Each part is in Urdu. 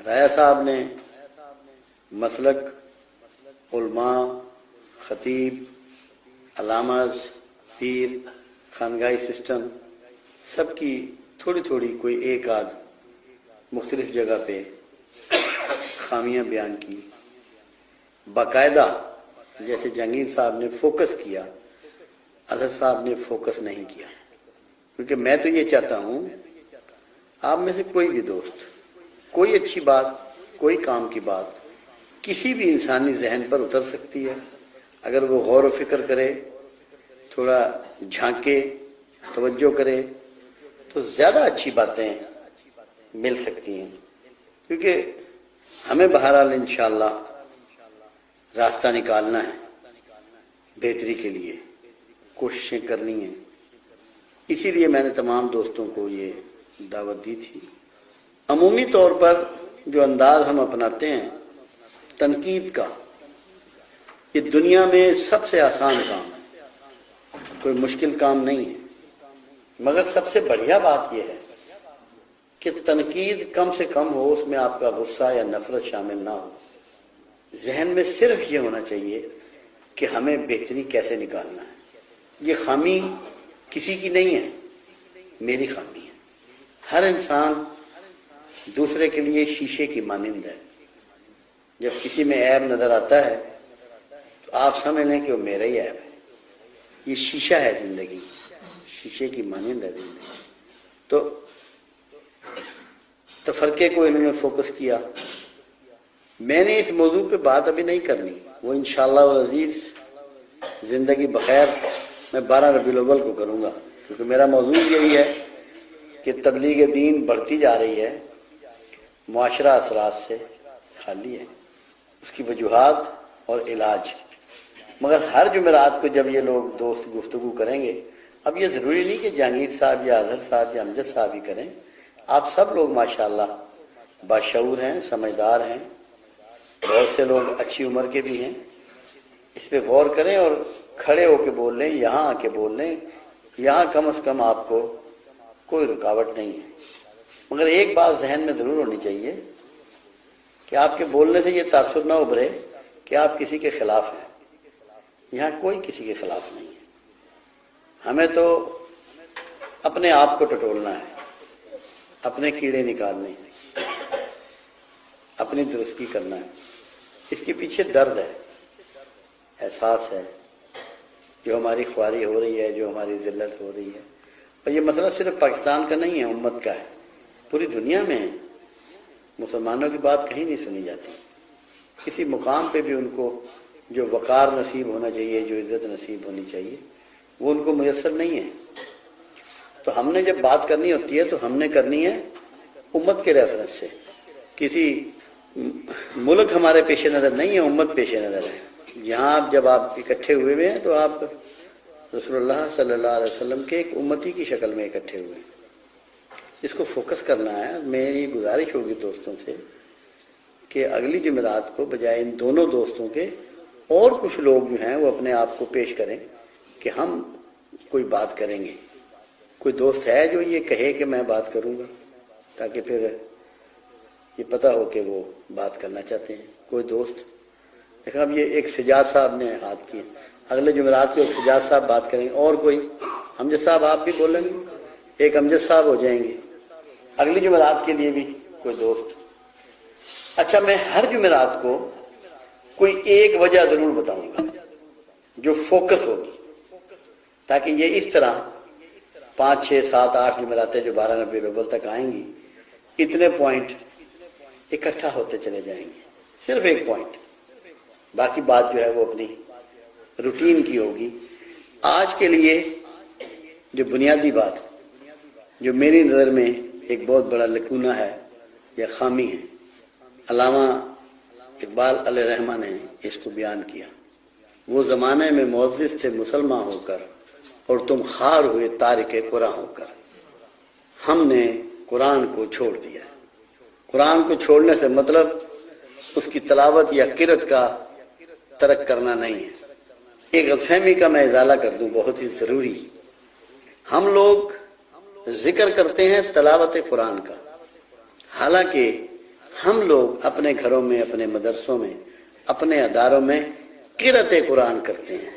رایا صاحب نے مسلک، علماء، خطیب، علامات، پیر، خانگاہی سسٹم سب کی تھوڑی تھوڑی کوئی ایک آدھ مختلف جگہ پہ خامیاں بیان کی. باقاعدہ جیسے جہانگیر صاحب نے فوکس کیا، اظہر صاحب نے فوکس نہیں کیا. کیونکہ میں تو یہ چاہتا ہوں آپ میں سے کوئی بھی دوست کوئی اچھی بات، کوئی کام کی بات کسی بھی انسانی ذہن پر اتر سکتی ہے. اگر وہ غور و فکر کرے، تھوڑا جھانکے، توجہ کرے تو زیادہ اچھی باتیں مل سکتی ہیں. کیونکہ ہمیں بہرحال انشاءاللہ راستہ نکالنا ہے، بہتری کے لیے کوششیں کرنی ہیں. اسی لیے میں نے تمام دوستوں کو یہ دعوت دی تھی. عمومی طور پر جو انداز ہم اپناتے ہیں تنقید کا، یہ دنیا میں سب سے آسان کام ہے، کوئی مشکل کام نہیں ہے. مگر سب سے بڑھیا بات یہ ہے کہ تنقید کم سے کم ہو، اس میں آپ کا غصہ یا نفرت شامل نہ ہو. ذہن میں صرف یہ ہونا چاہیے کہ ہمیں بہتری کیسے نکالنا ہے. یہ خامی کسی کی نہیں ہے، میری خامی ہے. ہر انسان دوسرے کے لیے شیشے کی مانند ہے. جب کسی میں عیب نظر آتا ہے تو آپ سمجھ لیں کہ وہ میرا ہی عیب ہے. یہ شیشہ ہے زندگی، شیشے کی مانند ہے زندگی. تو تفرقے کو انہوں نے فوکس کیا. میں نے اس موضوع پہ بات ابھی نہیں کرنی، وہ انشاءاللہ العزیز زندگی بخیر میں 12 ربیع الاول کو کروں گا. کیونکہ میرا موضوع یہی ہے کہ تبلیغ دین بڑھتی جا رہی ہے، معاشرہ اثرات سے خالی ہے، اس کی وجوہات اور علاج. مگر ہر جمعرات کو جب یہ لوگ دوست گفتگو کریں گے، اب یہ ضروری نہیں کہ جہانگیر صاحب یا اظہر صاحب یا امجد صاحب ہی کریں. آپ سب لوگ ماشاءاللہ باشعور ہیں، سمجھدار ہیں، بہت سے لوگ اچھی عمر کے بھی ہیں. اس پہ غور کریں اور کھڑے ہو کے بول لیں، یہاں آ کے بول لیں. یہاں کم از کم آپ کو کوئی رکاوٹ نہیں ہے. مگر ایک بات ذہن میں ضرور ہونی چاہیے کہ آپ کے بولنے سے یہ تاثر نہ ابھرے کہ آپ کسی کے خلاف ہیں. یہاں کوئی کسی کے خلاف نہیں ہے. ہمیں تو اپنے آپ کو ٹٹولنا ہے، اپنے کیڑے نکالنے ہیں، اپنی درستی کرنا ہے. اس کے پیچھے درد ہے، احساس ہے، جو ہماری خواری ہو رہی ہے، جو ہماری ذلت ہو رہی ہے. اور یہ مسئلہ صرف پاکستان کا نہیں ہے، امت کا ہے، پوری دنیا میں ہے. مسلمانوں کی بات کہیں نہیں سنی جاتی. کسی مقام پہ بھی ان کو جو وقار نصیب ہونا چاہیے، جو عزت نصیب ہونی چاہیے، وہ ان کو میسر نہیں ہے. تو ہم نے جب بات کرنی ہوتی ہے تو ہم نے کرنی ہے امت کے ریفرنس سے. کسی ملک ہمارے پیش نظر نہیں ہے، امت پیش نظر ہے. یہاں جب آپ اکٹھے ہوئے ہیں تو آپ رسول اللہ صلی اللہ علیہ وسلم کے ایک امتی کی شکل میں اکٹھے ہوئے ہیں. اس کو فوکس کرنا ہے. میری گزارش ہوگی دوستوں سے کہ اگلی جمعرات کو بجائے ان دونوں دوستوں کے اور کچھ لوگ جو ہیں وہ اپنے آپ کو پیش کریں کہ ہم کوئی بات کریں گے. کوئی دوست ہے جو یہ کہے کہ میں بات کروں گا، تاکہ پھر یہ پتہ ہو کہ وہ بات کرنا چاہتے ہیں. کوئی دوست دیکھا. اب یہ ایک سجاد صاحب نے ہاتھ کیے، اگلے جمعرات کو ایک سجاد صاحب بات کریں گے. اور کوئی امجد صاحب آپ بھی بولیں گے، ایک امجد صاحب ہو جائیں گے. اگلی جمعرات کے لیے بھی کوئی دوست. اچھا، میں ہر جمعرات کو کوئی ایک وجہ ضرور بتاؤں گا جو فوکس ہوگی، تاکہ یہ اس طرح 5 6 7 8 جمعراتیں جو 12 ربیع الاول تک آئیں گی، اتنے پوائنٹ اکٹھا ہوتے چلے جائیں گے. صرف ایک پوائنٹ، باقی بات جو ہے وہ اپنی روٹین کی ہوگی. آج کے لیے جو بنیادی بات جو میری نظر میں ایک بہت بڑا لکونہ ہے یا خامی ہے، علامہ اقبال علیہ رحمہ نے اس کو بیان کیا. وہ زمانے میں معزز تھے مسلمان ہو کر، اور تم خار ہوئے تارک قرآن ہو کر. ہم نے قرآن کو چھوڑ دیا. قرآن کو چھوڑنے سے مطلب اس کی تلاوت یا قرأت کا ترک کرنا نہیں ہے. ایک غلط فہمی کا میں ازالہ کر دوں، بہت ہی ضروری. ہم لوگ ذکر کرتے ہیں تلاوت قرآن کا، حالانکہ ہم لوگ اپنے گھروں میں، اپنے مدرسوں میں، اپنے اداروں میں قرأت قرآن کرتے ہیں.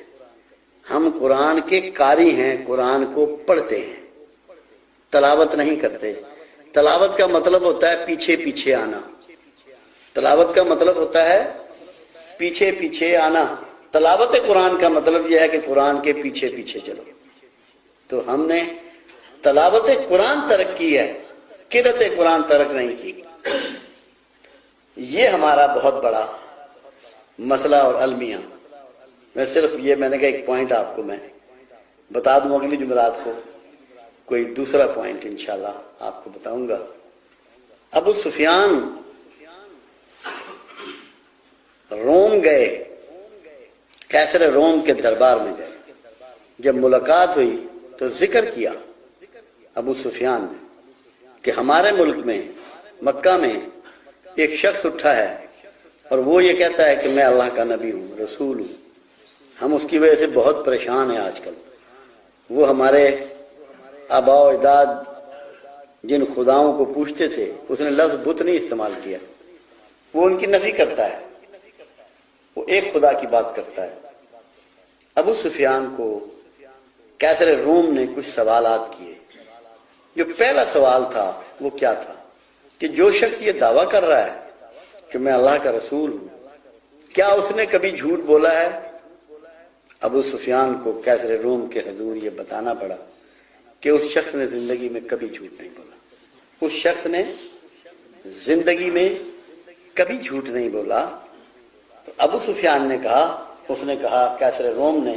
ہم قرآن کے قاری ہیں، قرآن کو پڑھتے ہیں، تلاوت نہیں کرتے. تلاوت کا مطلب ہوتا ہے پیچھے پیچھے آنا. تلاوت کا مطلب ہوتا ہے پیچھے پیچھے آنا. تلاوت قرآن کا مطلب یہ ہے کہ قرآن کے پیچھے پیچھے چلو. تو ہم نے تلاوت قرآن ترک کی ہے، قرأت قرآن ترک نہیں کی. یہ ہمارا بہت بڑا مسئلہ اور المیہ. میں نے کہا ایک پوائنٹ آپ کو میں بتا دوں، اگلی جمعرات کو کوئی دوسرا پوائنٹ انشاءاللہ آپ کو بتاؤں گا. ابو سفیان روم گئے، قیصر روم کے دربار میں گئے. جب ملاقات ہوئی تو ذکر کیا ابو سفیان نے کہ ہمارے ملک میں، مکہ میں ایک شخص اٹھا ہے اور وہ یہ کہتا ہے کہ میں اللہ کا نبی ہوں، رسول ہوں. ہم اس کی وجہ سے بہت پریشان ہیں آج کل. وہ ہمارے آباء و اجداد جن خداؤں کو پوچھتے تھے، اس نے لفظ بت نہیں استعمال کیا، وہ ان کی نفی کرتا ہے، وہ ایک خدا کی بات کرتا ہے. ابو سفیان کو قیصر روم نے کچھ سوالات کیے. جو پہلا سوال تھا وہ کیا تھا کہ جو شخص یہ دعویٰ کر رہا ہے کہ میں اللہ کا رسول ہوں، کیا اس نے کبھی جھوٹ بولا ہے؟ ابو سفیان کو قیصر روم کے حضور یہ بتانا پڑا کہ اس شخص نے زندگی میں کبھی جھوٹ نہیں بولا. اس شخص نے زندگی میں کبھی جھوٹ نہیں بولا. تو ابو سفیان نے کہا، اس نے کہا قیصر روم نے،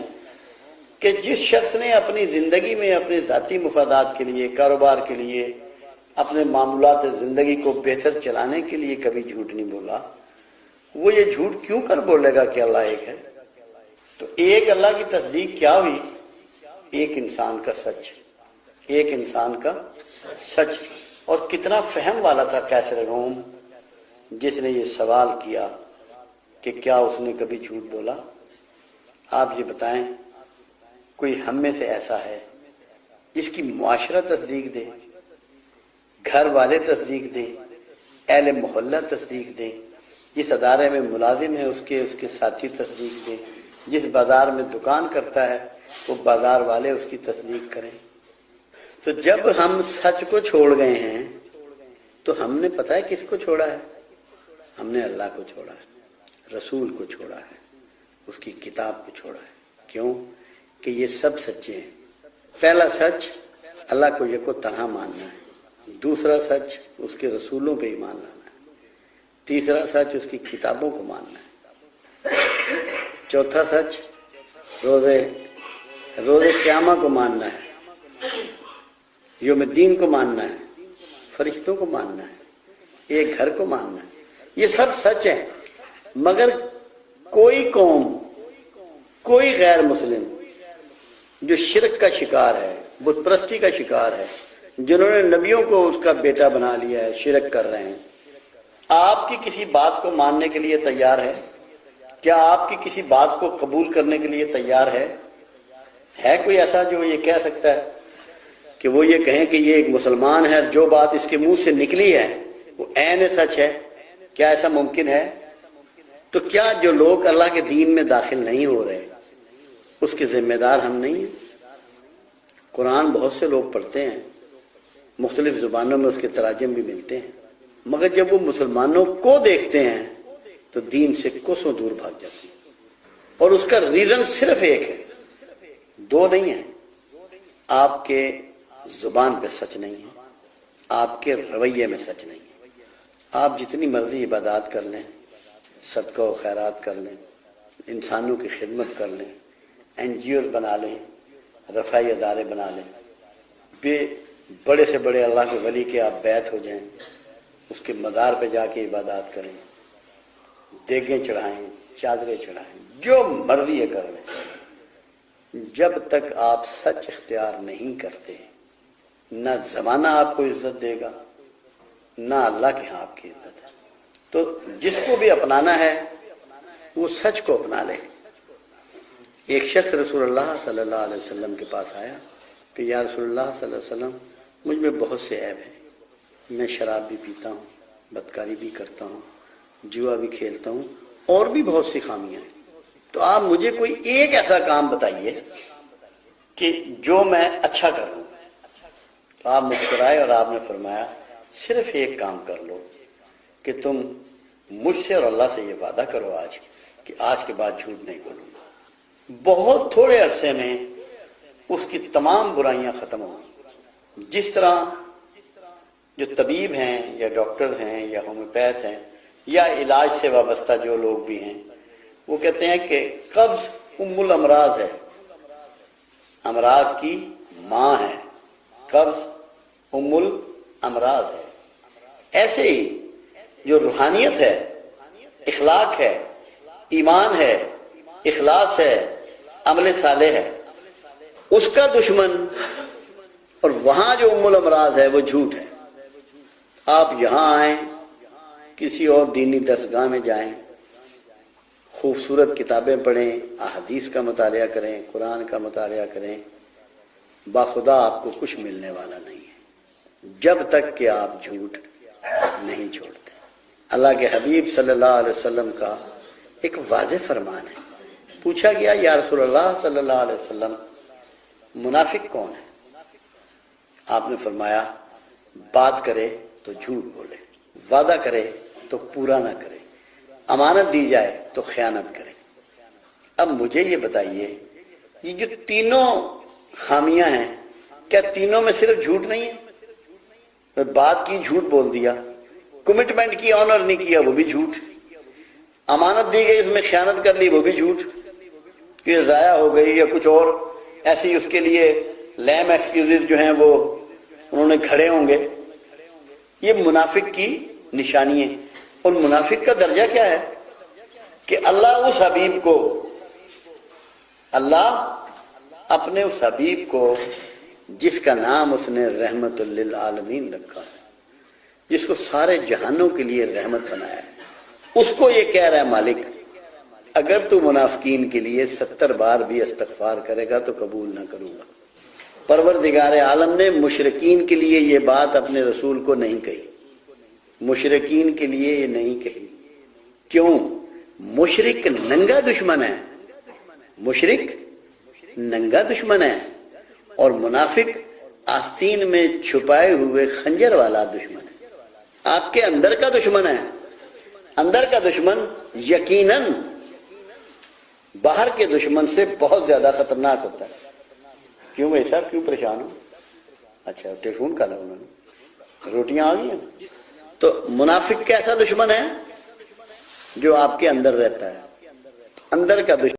کہ جس شخص نے اپنی زندگی میں اپنے ذاتی مفادات کے لیے، کاروبار کے لیے، اپنے معاملات زندگی کو بہتر چلانے کے لیے کبھی جھوٹ نہیں بولا، وہ یہ جھوٹ کیوں کر بولے گا کہ اللہ ایک ہے؟ تو ایک اللہ کی تصدیق کیا ہوئی؟ ایک انسان کا سچ، ایک انسان کا سچ. اور کتنا فہم والا تھا قیصر روم جس نے یہ سوال کیا کہ کیا اس نے کبھی جھوٹ بولا. آپ یہ بتائیں کوئی ہم میں سے ایسا ہے جس کی معاشرہ تصدیق دے، گھر والے تصدیق دیں، اہل محلہ تصدیق دیں، جس ادارے میں ملازم ہے اس کے ساتھی تصدیق دیں، جس بازار میں دکان کرتا ہے وہ بازار والے اس کی تصدیق کریں. تو جب ہم سچ کو چھوڑ گئے ہیں تو ہم نے پتہ ہے کس کو چھوڑا ہے؟ ہم نے اللہ کو چھوڑا ہے، رسول کو چھوڑا ہے، اس کی کتاب کو چھوڑا ہے. کیوں؟ کہ یہ سب سچے ہیں. پہلا سچ اللہ کو یکو تنہا ماننا ہے. دوسرا سچ اس کے رسولوں پہ ایمان لانا ہے. تیسرا سچ اس کی کتابوں کو ماننا ہے. چوتھا سچ روز قیامہ کو ماننا ہے، یوم الدین کو ماننا ہے، فرشتوں کو ماننا ہے، ایک گھر کو ماننا ہے. یہ سب سچ ہیں. مگر کوئی قوم، کوئی غیر مسلم جو شرک کا شکار ہے، بت پرستی کا شکار ہے، جنہوں نے نبیوں کو اس کا بیٹا بنا لیا ہے، شرک کر رہے ہیں، آپ کی کسی بات کو ماننے کے لیے تیار ہے؟ کیا آپ کی کسی بات کو قبول کرنے کے لیے تیار ہے؟ ہے کوئی ایسا جو یہ کہہ سکتا ہے کہ وہ یہ کہیں کہ یہ ایک مسلمان ہے، جو بات اس کے منہ سے نکلی ہے وہ عین سچ ہے؟ کیا ایسا ممکن ہے؟ تو کیا جو لوگ اللہ کے دین میں داخل نہیں ہو رہے اس کے ذمہ دار ہم نہیں ہیں؟ قرآن بہت سے لوگ پڑھتے ہیں، مختلف زبانوں میں اس کے تراجم بھی ملتے ہیں، مگر جب وہ مسلمانوں کو دیکھتے ہیں تو دین سے کوسوں دور بھاگ جاتے ہیں. اور اس کا ریزن صرف ایک ہے، دو نہیں ہے. آپ کے زبان پہ سچ نہیں ہے، آپ کے رویے میں سچ نہیں ہے. آپ جتنی مرضی عبادات کر لیں، صدقہ و خیرات کر لیں، انسانوں کی خدمت کر لیں، NGOs بنا لیں، رفاعی ادارے بنا لیں، بڑے سے بڑے اللہ کے ولی کے آپ بیعت ہو جائیں، اس کے مزار پہ جا کے عبادات کریں، دیگیں چڑھائیں، چادریں چڑھائیں، جو مرضی ہے کر لیں، جب تک آپ سچ اختیار نہیں کرتے نہ زمانہ آپ کو عزت دے گا، نہ اللہ کے ہاں آپ کی عزت ہے. تو جس کو بھی اپنانا ہے وہ سچ کو اپنا لے. ایک شخص رسول اللہ صلی اللہ علیہ وسلم کے پاس آیا کہ یا رسول اللہ صلی اللہ علیہ وسلم، مجھ میں بہت سے عیب ہیں، میں شراب بھی پیتا ہوں، بدکاری بھی کرتا ہوں, جوا بھی کھیلتا ہوں, اور بھی بہت سی خامیاں ہیں. تو آپ مجھے کوئی ایک ایسا کام بتائیے کہ جو میں اچھا کروں. تو آپ مسکرائے اور آپ نے فرمایا صرف ایک کام کر لو کہ تم مجھ سے اور اللہ سے یہ وعدہ کرو آج کہ آج کے بعد جھوٹ نہیں بولوں گا. بہت تھوڑے عرصے میں اس کی تمام برائیاں ختم ہو گئی. جس طرح جو طبیب ہیں یا ڈاکٹر ہیں یا ہومیوپیتھ ہیں یا علاج سے وابستہ جو لوگ بھی ہیں, وہ کہتے ہیں کہ قبض ام الامراض ہے, امراض کی ماں ہے, قبض ام الامراض ہے. ایسے ہی جو روحانیت ہے, اخلاق ہے, ایمان ہے, اخلاص ہے, عمل صالح ہے, اس کا دشمن اور وہاں جو ام الامراض ہے وہ جھوٹ ہے. آپ یہاں آئیں, کسی اور دینی درسگاہ میں جائیں, خوبصورت کتابیں پڑھیں, احادیث کا مطالعہ کریں, قرآن کا مطالعہ کریں, باخدا آپ کو کچھ ملنے والا نہیں ہے جب تک کہ آپ جھوٹ نہیں چھوڑتے. اللہ کے حبیب صلی اللہ علیہ وسلم کا ایک واضح فرمان ہے. پوچھا گیا یا رسول اللہ صلی اللہ علیہ وسلم منافق کون ہے؟ آپ نے فرمایا بات کرے تو جھوٹ بولے, وعدہ کرے تو پورا نہ کرے, امانت دی جائے تو خیانت کرے. اب مجھے یہ بتائیے یہ جو تینوں خامیاں ہیں, کیا تینوں میں صرف جھوٹ نہیں ہے؟ بات کی جھوٹ بول دیا, کمٹمنٹ کی آنر نہیں کیا وہ بھی جھوٹ, امانت دی گئی اس میں خیانت کر لی وہ بھی جھوٹ, یہ ضائع ہو گئی یا کچھ اور ایسی اس کے لیے لیم ایکسکیوزز جو ہیں وہ انہوں نے کھڑے ہوں گے. یہ منافق کی نشانی ہے. اور منافق کا درجہ کیا ہے کہ اللہ اس حبیب کو, اللہ اپنے اس حبیب کو جس کا نام اس نے رحمت للعالمین رکھا ہے, جس کو سارے جہانوں کے لیے رحمت بنایا ہے, اس کو یہ کہہ رہا ہے مالک اگر تو منافقین کے لیے 70 بار بھی استغفار کرے گا تو قبول نہ کروں گا. پروردگار عالم نے مشرکین کے لیے یہ بات اپنے رسول کو نہیں کہی, مشرکین کے لیے یہ نہیں کہی. کیوں؟ مشرک ننگا دشمن ہے, مشرک ننگا دشمن ہے, اور منافق آستین میں چھپائے ہوئے خنجر والا دشمن ہے. آپ کے اندر کا دشمن ہے. اندر کا دشمن یقیناً باہر کے دشمن سے بہت زیادہ خطرناک ہوتا ہے. کیوں بھائی صاحب, کیوں پریشان ہو؟ اچھا ٹیلی فون کر انہوں نے, روٹیاں آ گئی ہیں. تو منافق کیسا دشمن ہے؟ جو آپ کے اندر رہتا ہے, اندر کا دشمن